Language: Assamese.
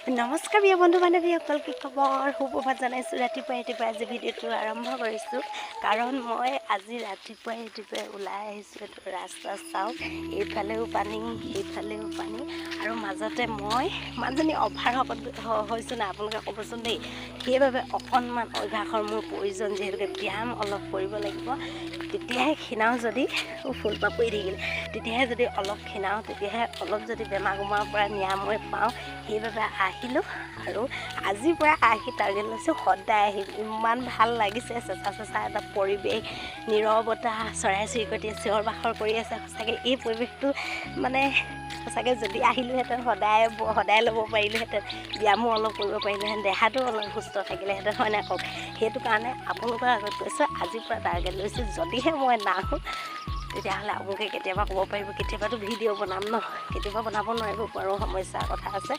নমস্কাৰ প্ৰিয় বন্ধু বান্ধৱীসকল, কি খবৰ? সুপ্ৰভাত জনাইছোঁ। ৰাতিপুৱাই আজি ভিডিঅ'টো আৰম্ভ কৰিছোঁ, কাৰণ মই আজি ৰাতিপুৱাই ওলাই আহিছোঁ। এইটো ৰাস্তা চাওক, এইফালেও পানী সেইফালেও পানী, আৰু মাজতে মই মানুহজনী অভাৰ হৈছোঁ নাই আপোনালোকে ক'বচোন দেই। সেইবাবে অকণমান অভ্যাসৰ মোৰ প্ৰয়োজন, যিহেতুকে ব্যায়াম অলপ কৰিব লাগিব। তেতিয়াহে ক্ষীণাওঁ, যদি ফুলপাহ পৰি থাকিলে তেতিয়াহে যদি অলপ ক্ষীণাওঁ, তেতিয়াহে অলপ যদি বেমাৰ কুমাৰৰ পৰা নিৰাময় পাওঁ। সেইবাবে আহিলোঁ, আৰু আজিৰ পৰা আহি টাৰ্গেট লৈছোঁ সদায় আহিম। ইমান ভাল লাগিছে, চেঁচা এটা পৰিৱেশ, নীৰৱতা, চৰাই চিৰিকটিয়ে চিঞৰ বাখৰ কৰি আছে। সঁচাকৈ এই পৰিৱেশটো মানে সঁচাকৈ যদি আহিলোঁহেঁতেন সদায় ল'ব পাৰিলোঁহেঁতেন, ব্যায়ামো অলপ কৰিব পাৰিলোঁহেঁতেন, দেহাটো অলপ সুস্থ থাকিলেহেঁতেন, হয় নাই কওক? সেইটো কাৰণে আপোনালোকৰ আগত কৈছোঁ, আজিৰ পৰা টাৰ্গেট লৈছোঁ, যদিহে মই নাহোঁ তেতিয়াহ'লে আপোনালোকে কেতিয়াবা ক'ব পাৰিব, কেতিয়াবাতো ভিডিঅ' বনাম ন, কেতিয়াবা বনাব নোৱাৰিব পাৰোঁ, সমস্যাৰ কথা আছে।